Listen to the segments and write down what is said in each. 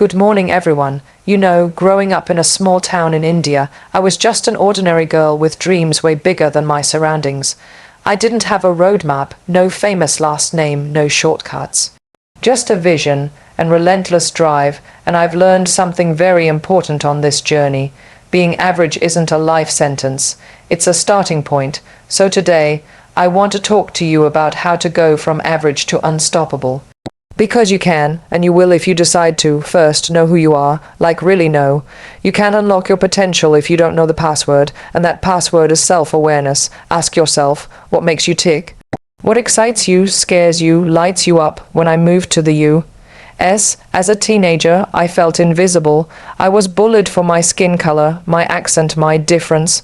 Good morning, everyone. You know, growing up in a small town in India, I was just an ordinary girl with dreams way bigger than my surroundings. I didn't have a roadmap, no famous last name, no shortcuts. Just a vision and relentless drive, and I've learned something very important on this journey. Being average isn't a life sentence, it's a starting point. So today, I want to talk to you about how to go from average to unstoppable. Because you can, and you will if you decide to. First, know who you are, like really know. You can't unlock your potential if you don't know the password, and that password is self-awareness. Ask yourself, what makes you tick? What excites you, scares you, lights you up? When I moved to the U.S. as a teenager, I felt invisible. I was bullied for my skin color, my accent, my difference.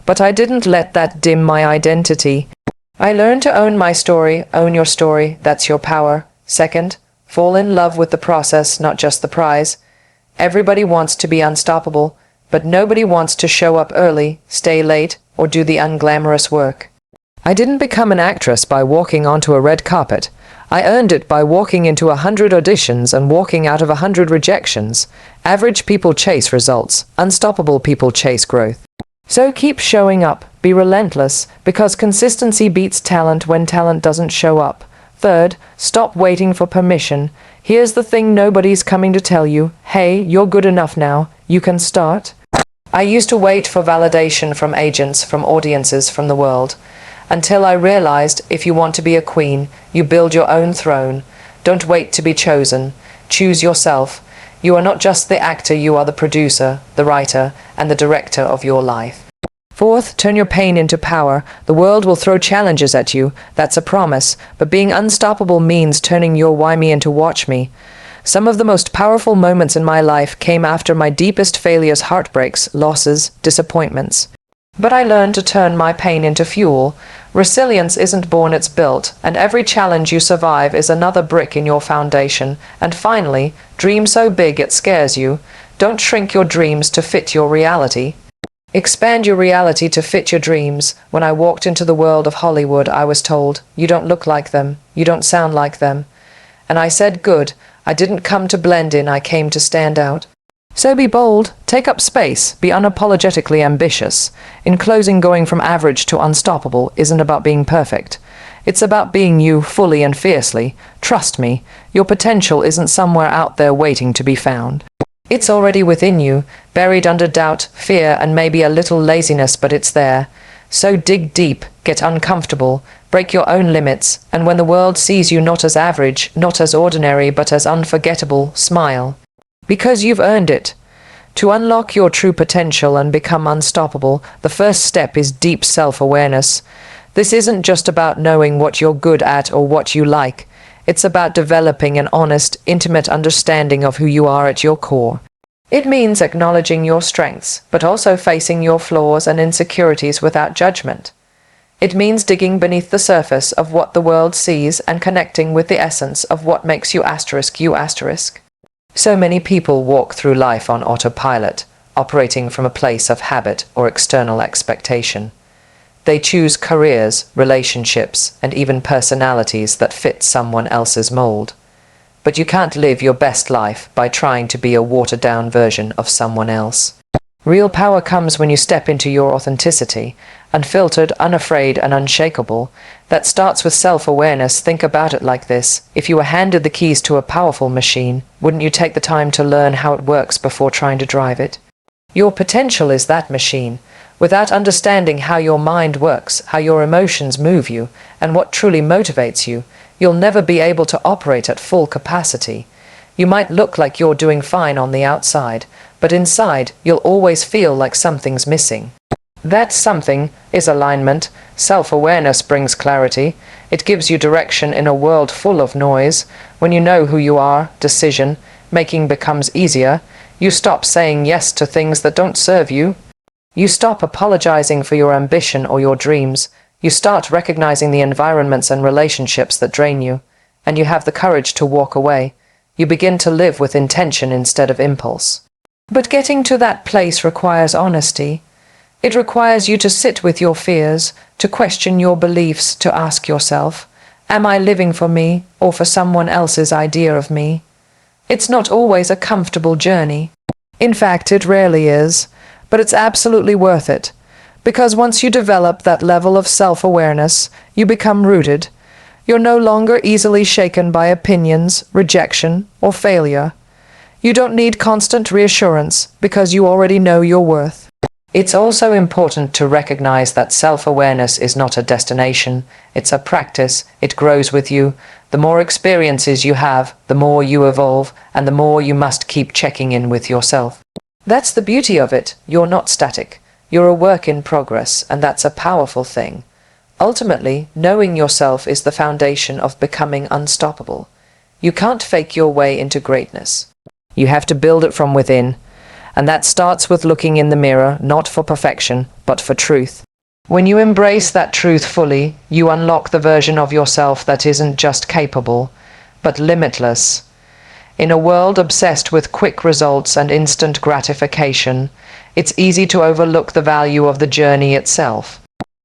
But I didn't let that dim my identity. I learned to own my story. Own your story, that's your power. Second, fall in love with the process, not just the prize. Everybody wants to be unstoppable, but nobody wants to show up early, stay late, or do the unglamorous work. I didn't become an actress by walking onto a red carpet. I earned it by walking into 100 auditions and walking out of 100 rejections. Average people chase results. Unstoppable people chase growth. So keep showing up. Be relentless, because consistency beats talent when talent doesn't show up. Third, stop waiting for permission. Here's the thing nobody's coming to tell you. Hey, you're good enough now. You can start. I used to wait for validation from agents, from audiences, from the world. Until I realized if you want to be a queen, you build your own throne. Don't wait to be chosen. Choose yourself. You are not just the actor, you are the producer, the writer, and the director of your life. Fourth, turn your pain into power. The world will throw challenges at you. That's a promise. But being unstoppable means turning your why me into watch me. Some of the most powerful moments in my life came after my deepest failures, heartbreaks, losses, disappointments. But I learned to turn my pain into fuel. Resilience isn't born, it's built, and every challenge you survive is another brick in your foundation. And finally, dream so big it scares you. Don't shrink your dreams to fit your reality. Expand your reality to fit your dreams. When I walked into the world of Hollywood, I was told, you don't look like them, you don't sound like them. And I said, good, I didn't come to blend in, I came to stand out. So be bold, take up space, be unapologetically ambitious. In closing, going from average to unstoppable isn't about being perfect. It's about being you fully and fiercely. Trust me, your potential isn't somewhere out there waiting to be found. It's already within you, buried under doubt, fear, and maybe a little laziness, but it's there. So dig deep, get uncomfortable, break your own limits, and when the world sees you not as average, not as ordinary, but as unforgettable, smile. Because you've earned it. To unlock your true potential and become unstoppable, the first step is deep self-awareness. This isn't just about knowing what you're good at or what you like. It's about developing an honest, intimate understanding of who you are at your core. It means acknowledging your strengths, but also facing your flaws and insecurities without judgment. It means digging beneath the surface of what the world sees and connecting with the essence of what makes you asterisk you asterisk. So many people walk through life on autopilot, operating from a place of habit or external expectation. They choose careers, relationships, and even personalities that fit someone else's mold. But you can't live your best life by trying to be a watered-down version of someone else. Real power comes when you step into your authenticity, unfiltered, unafraid, and unshakable. That starts with self-awareness. Think about it like this. If you were handed the keys to a powerful machine, wouldn't you take the time to learn how it works before trying to drive it? Your potential is that machine. Without understanding how your mind works, how your emotions move you, and what truly motivates you, you'll never be able to operate at full capacity. You might look like you're doing fine on the outside, but inside you'll always feel like something's missing. That something is alignment. Self-awareness brings clarity. It gives you direction in a world full of noise. When you know who you are, decision-making becomes easier. You stop saying yes to things that don't serve you. You stop apologizing for your ambition or your dreams. You start recognizing the environments and relationships that drain you, and you have the courage to walk away. You begin to live with intention instead of impulse. But getting to that place requires honesty. It requires you to sit with your fears, to question your beliefs, to ask yourself, am I living for me or for someone else's idea of me? It's not always a comfortable journey. In fact, it rarely is, but it's absolutely worth it. Because once you develop that level of self-awareness, you become rooted. You're no longer easily shaken by opinions, rejection, or failure. You don't need constant reassurance because you already know your worth. It's also important to recognize that self-awareness is not a destination, it's a practice, it grows with you. The more experiences you have, the more you evolve, and the more you must keep checking in with yourself. That's the beauty of it, you're not static. You're a work in progress, and that's a powerful thing. Ultimately, knowing yourself is the foundation of becoming unstoppable. You can't fake your way into greatness. You have to build it from within. And that starts with looking in the mirror, not for perfection, but for truth. When you embrace that truth fully, you unlock the version of yourself that isn't just capable, but limitless. In a world obsessed with quick results and instant gratification, it's easy to overlook the value of the journey itself.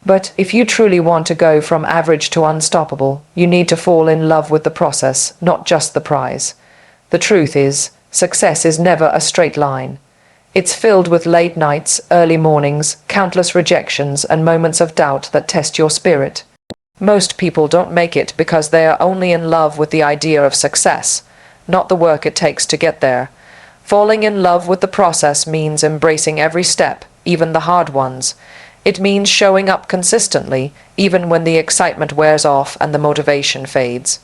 But if you truly want to go from average to unstoppable, you need to fall in love with the process, not just the prize. The truth is, success is never a straight line. It's filled with late nights, early mornings, countless rejections, and moments of doubt that test your spirit. Most people don't make it because they are only in love with the idea of success, not the work it takes to get there. Falling in love with the process means embracing every step, even the hard ones. It means showing up consistently, even when the excitement wears off and the motivation fades.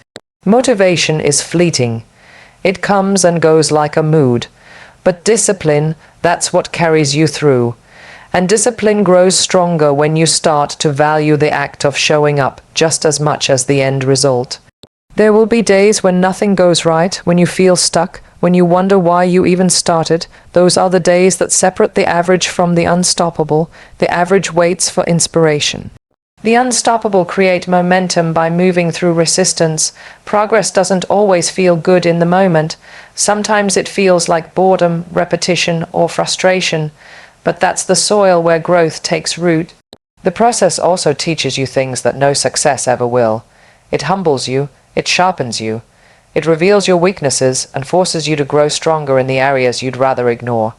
Motivation is fleeting. It comes and goes like a mood. But discipline, that's what carries you through. And discipline grows stronger when you start to value the act of showing up just as much as the end result. There will be days when nothing goes right, when you feel stuck, when you wonder why you even started. Those are the days that separate the average from the unstoppable. The average waits for inspiration. The unstoppable create momentum by moving through resistance. Progress doesn't always feel good in the moment. Sometimes it feels like boredom, repetition, or frustration. But that's the soil where growth takes root. The process also teaches you things that no success ever will. It humbles you, it sharpens you. It reveals your weaknesses and forces you to grow stronger in the areas you'd rather ignore.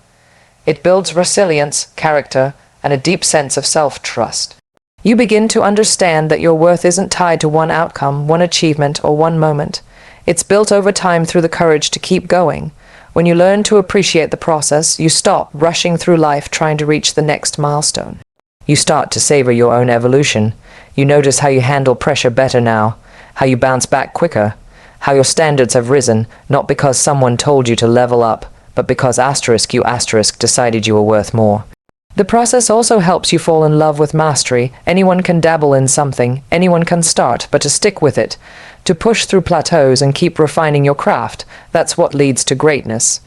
It builds resilience, character, and a deep sense of self-trust. You begin to understand that your worth isn't tied to one outcome, one achievement, or one moment. It's built over time through the courage to keep going. When you learn to appreciate the process, you stop rushing through life trying to reach the next milestone. You start to savor your own evolution. You notice how you handle pressure better now, how you bounce back quicker, how your standards have risen, not because someone told you to level up, but because you decided you were worth more. The process also helps you fall in love with mastery. Anyone can dabble in something, anyone can start, but to stick with it, to push through plateaus and keep refining your craft, that's what leads to greatness.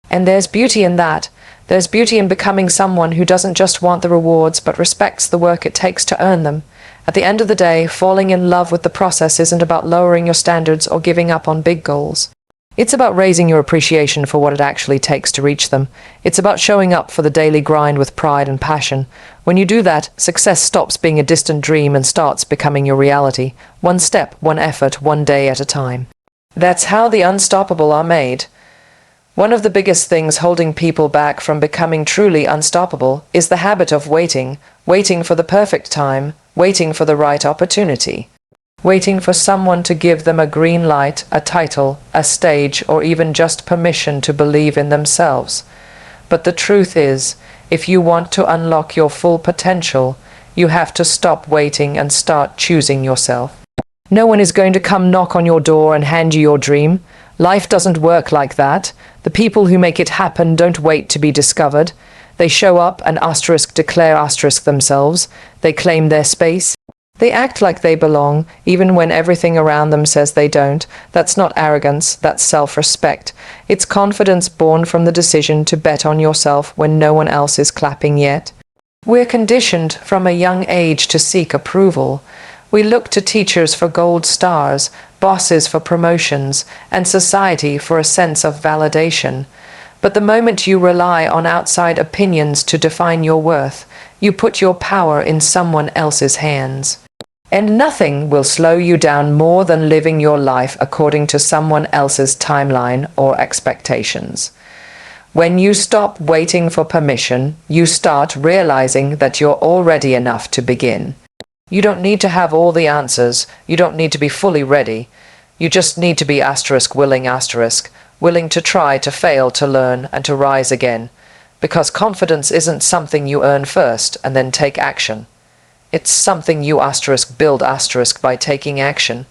And there's beauty in that. There's beauty in becoming someone who doesn't just want the rewards, but respects the work it takes to earn them. At the end of the day, falling in love with the process isn't about lowering your standards or giving up on big goals. It's about raising your appreciation for what it actually takes to reach them. It's about showing up for the daily grind with pride and passion. When you do that, success stops being a distant dream and starts becoming your reality. One step, one effort, one day at a time. That's how the unstoppable are made. One of the biggest things holding people back from becoming truly unstoppable is the habit of waiting for the perfect time, waiting for the right opportunity. Waiting for someone to give them a green light, a title, a stage, or even just permission to believe in themselves. But the truth is, if you want to unlock your full potential, you have to stop waiting and start choosing yourself. No one is going to come knock on your door and hand you your dream. Life doesn't work like that. The people who make it happen don't wait to be discovered. They show up and declare themselves. They claim their space. They act like they belong, even when everything around them says they don't. That's not arrogance, that's self-respect. It's confidence born from the decision to bet on yourself when no one else is clapping yet. We're conditioned from a young age to seek approval. We look to teachers for gold stars, bosses for promotions, and society for a sense of validation. But the moment you rely on outside opinions to define your worth, you put your power in someone else's hands. And nothing will slow you down more than living your life according to someone else's timeline or expectations. When you stop waiting for permission, you start realizing that you're already enough to begin. You don't need to have all the answers. You don't need to be fully ready. You just need to be willing to try, to fail, to learn, and to rise again. Because confidence isn't something you earn first and then take action. It's something you build by taking action.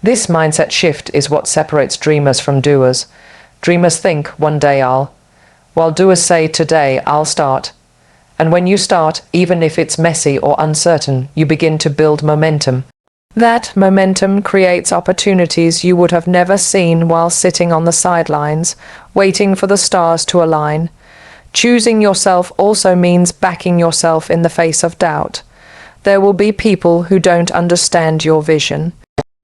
This mindset shift is what separates dreamers from doers. Dreamers think, one day while doers say, today I'll start. And when you start, even if it's messy or uncertain, you begin to build momentum. That momentum creates opportunities you would have never seen while sitting on the sidelines, waiting for the stars to align. Choosing yourself also means backing yourself in the face of doubt. There will be people who don't understand your vision.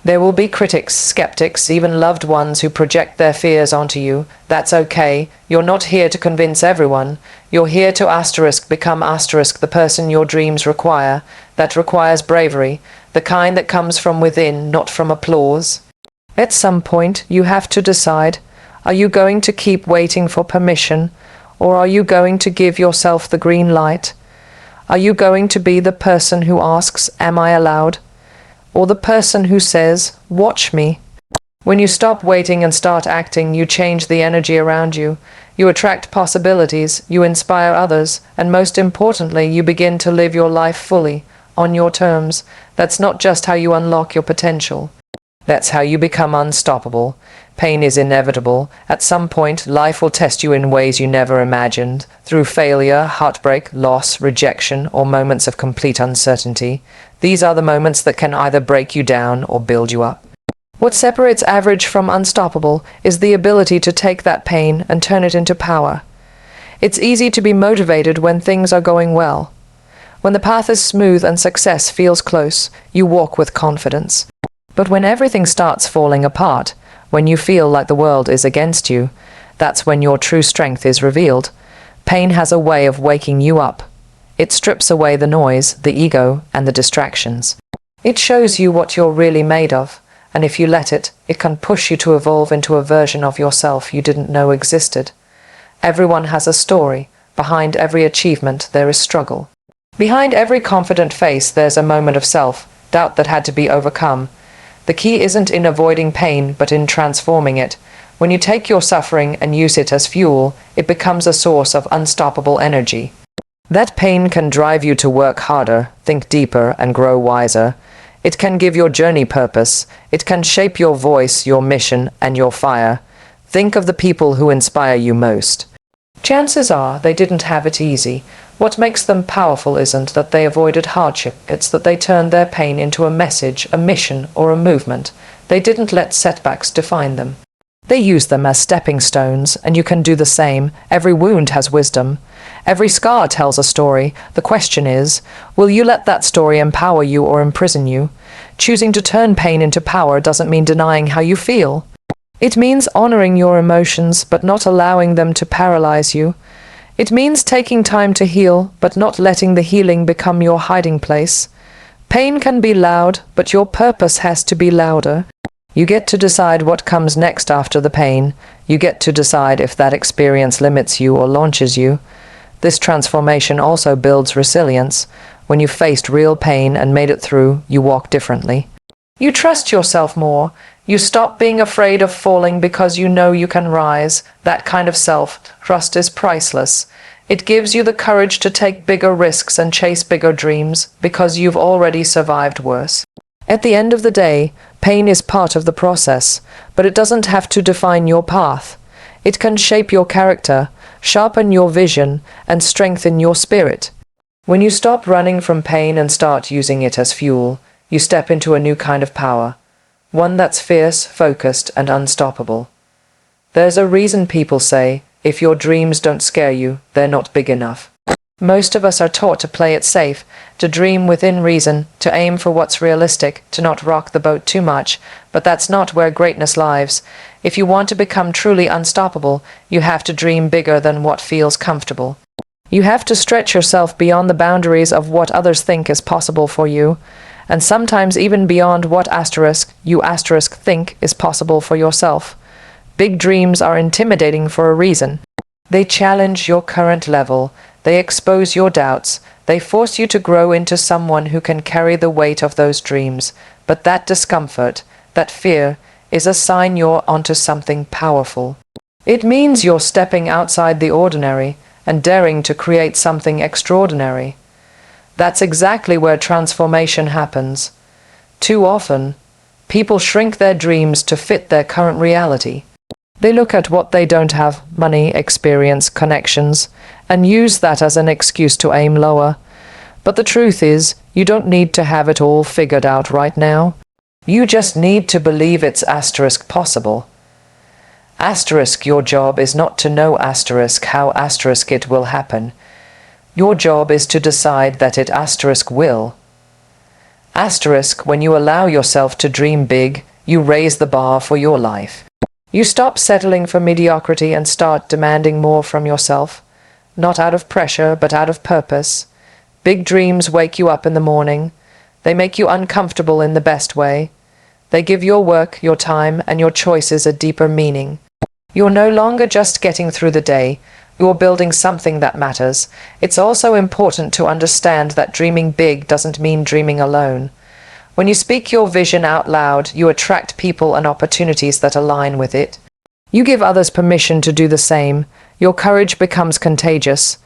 There will be critics, skeptics, even loved ones who project their fears onto you. That's okay. You're not here to convince everyone. You're here to become the person your dreams require. That requires bravery, the kind that comes from within, not from applause. At some point, you have to decide, are you going to keep waiting for permission, or are you going to give yourself the green light? Are you going to be the person who asks, am I allowed? Or the person who says, watch me? When you stop waiting and start acting, you change the energy around you. You attract possibilities, you inspire others, and most importantly, you begin to live your life fully, on your terms. That's not just how you unlock your potential. That's how you become unstoppable. Pain is inevitable. At some point, life will test you in ways you never imagined, through failure, heartbreak, loss, rejection, or moments of complete uncertainty. These are the moments that can either break you down or build you up. What separates average from unstoppable is the ability to take that pain and turn it into power. It's easy to be motivated when things are going well. When the path is smooth and success feels close, you walk with confidence. But when everything starts falling apart, when you feel like the world is against you, that's when your true strength is revealed. Pain has a way of waking you up. It strips away the noise, the ego, and the distractions. It shows you what you're really made of, and if you let it, it can push you to evolve into a version of yourself you didn't know existed. Everyone has a story. Behind every achievement, there is struggle. Behind every confident face, there's a moment of self-doubt that had to be overcome. The key isn't in avoiding pain, but in transforming it. When you take your suffering and use it as fuel, it becomes a source of unstoppable energy. That pain can drive you to work harder, think deeper, and grow wiser. It can give your journey purpose. It can shape your voice, your mission, and your fire. Think of the people who inspire you most. Chances are they didn't have it easy. What makes them powerful isn't that they avoided hardship, it's that they turned their pain into a message, a mission, or a movement. They didn't let setbacks define them. They used them as stepping stones, and you can do the same. Every wound has wisdom. Every scar tells a story. The question is, will you let that story empower you or imprison you? Choosing to turn pain into power doesn't mean denying how you feel. It means honoring your emotions, but not allowing them to paralyze you. It means taking time to heal, but not letting the healing become your hiding place. Pain can be loud, but your purpose has to be louder. You get to decide what comes next after the pain. You get to decide if that experience limits you or launches you. This transformation also builds resilience. When you've faced real pain and made it through, you walk differently. You trust yourself more. You stop being afraid of falling because you know you can rise. That kind of self-trust is priceless. It gives you the courage to take bigger risks and chase bigger dreams because you've already survived worse. At the end of the day, pain is part of the process, but it doesn't have to define your path. It can shape your character, sharpen your vision, and strengthen your spirit. When you stop running from pain and start using it as fuel, you step into a new kind of power. One that's fierce, focused, and unstoppable. There's a reason people say, if your dreams don't scare you, they're not big enough. Most of us are taught to play it safe, to dream within reason, to aim for what's realistic, to not rock the boat too much, but that's not where greatness lies. If you want to become truly unstoppable, you have to dream bigger than what feels comfortable. You have to stretch yourself beyond the boundaries of what others think is possible for you. and sometimes even beyond what you think is possible for yourself. Big dreams are intimidating for a reason. They challenge your current level, they expose your doubts, they force you to grow into someone who can carry the weight of those dreams. But that discomfort, that fear, is a sign you're onto something powerful. It means you're stepping outside the ordinary and daring to create something extraordinary. That's exactly where transformation happens. Too often, people shrink their dreams to fit their current reality. They look at what they don't have, money, experience, connections, and use that as an excuse to aim lower. But the truth is, you don't need to have it all figured out right now. You just need to believe it's possible. Your job is not to know how it will happen. Your job is to decide that it will. When you allow yourself to dream big, you raise the bar for your life. You stop settling for mediocrity and start demanding more from yourself, not out of pressure, but out of purpose. Big dreams wake you up in the morning. They make you uncomfortable in the best way. They give your work, your time, and your choices a deeper meaning. You're no longer just getting through the day. You're building something that matters. It's also important to understand that dreaming big doesn't mean dreaming alone. When you speak your vision out loud, you attract people and opportunities that align with it. You give others permission to do the same. Your courage becomes contagious.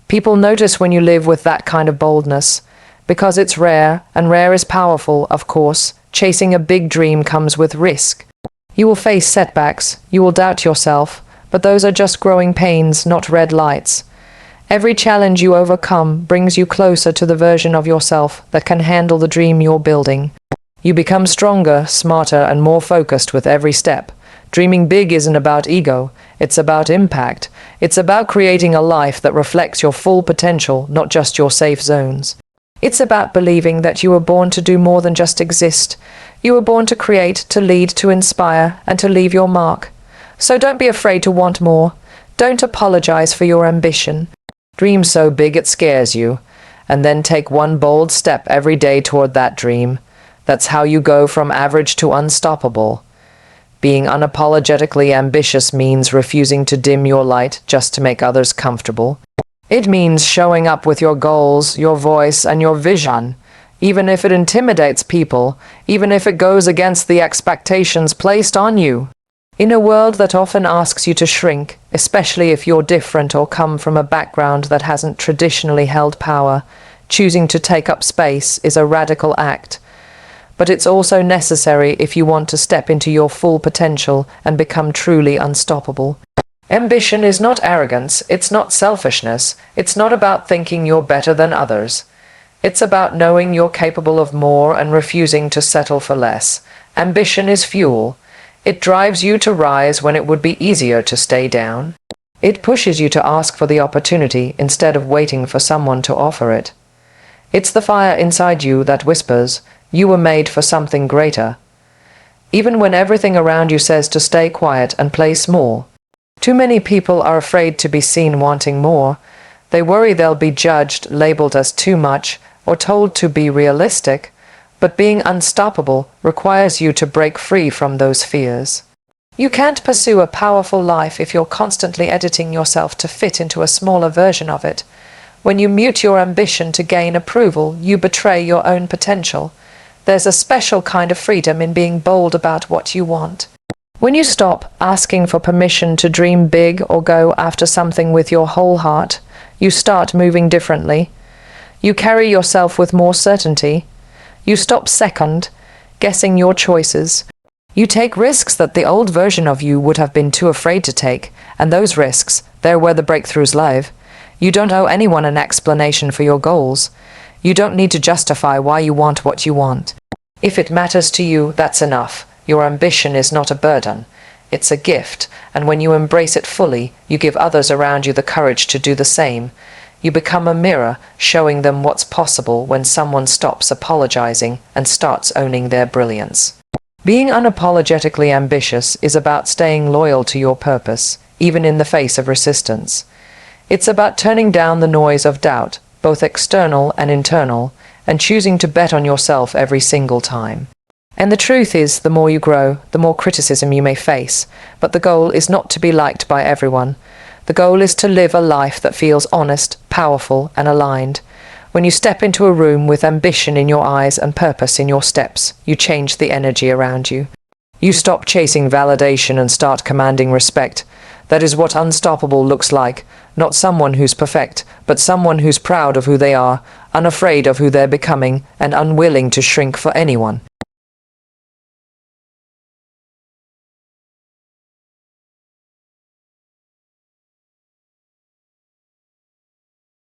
People notice when you live with that kind of boldness. Because it's rare, and rare is powerful, of course, chasing a big dream comes with risk. You will face setbacks, you will doubt yourself, but those are just growing pains, not red lights. Every challenge you overcome brings you closer to the version of yourself that can handle the dream you're building. You become stronger, smarter, and more focused with every step. Dreaming big isn't about ego, it's about impact. It's about creating a life that reflects your full potential, not just your safe zones. It's about believing that you were born to do more than just exist. You were born to create, to lead, to inspire, and to leave your mark. So don't be afraid to want more. Don't apologize for your ambition. Dream so big it scares you, and then take one bold step every day toward that dream. That's how you go from average to unstoppable. Being unapologetically ambitious means refusing to dim your light just to make others comfortable. It means showing up with your goals, your voice, and your vision, even if it intimidates people, even if it goes against the expectations placed on you. In a world that often asks you to shrink, especially if you're different or come from a background that hasn't traditionally held power, choosing to take up space is a radical act. But it's also necessary if you want to step into your full potential and become truly unstoppable. Ambition is not arrogance, it's not selfishness, it's not about thinking you're better than others. It's about knowing you're capable of more and refusing to settle for less. Ambition is fuel. It drives you to rise when it would be easier to stay down. It pushes you to ask for the opportunity instead of waiting for someone to offer it. It's the fire inside you that whispers, you were made for something greater. Even when everything around you says to stay quiet and play small. Too many people are afraid to be seen wanting more. They worry they'll be judged, labeled as too much, or told to be realistic. But being unstoppable requires you to break free from those fears. You can't pursue a powerful life if you're constantly editing yourself to fit into a smaller version of it. When you mute your ambition to gain approval, you betray your own potential. There's a special kind of freedom in being bold about what you want. When you stop asking for permission to dream big or go after something with your whole heart, you start moving differently. You carry yourself with more certainty. You stop guessing your choices. You take risks that the old version of you would have been too afraid to take, and those risks, they're where the breakthroughs live. You don't owe anyone an explanation for your goals. You don't need to justify why you want what you want. If it matters to you, that's enough. Your ambition is not a burden. It's a gift, and when you embrace it fully, you give others around you the courage to do the same. You become a mirror, showing them what's possible when someone stops apologizing and starts owning their brilliance. Being unapologetically ambitious is about staying loyal to your purpose, even in the face of resistance. It's about turning down the noise of doubt, both external and internal, and choosing to bet on yourself every single time. And the truth is, the more you grow, the more criticism you may face, but the goal is not to be liked by everyone. The goal is to live a life that feels honest, powerful, and aligned. When you step into a room with ambition in your eyes and purpose in your steps, you change the energy around you. You stop chasing validation and start commanding respect. That is what unstoppable looks like. Not someone who's perfect, but someone who's proud of who they are, unafraid of who they're becoming, and unwilling to shrink for anyone.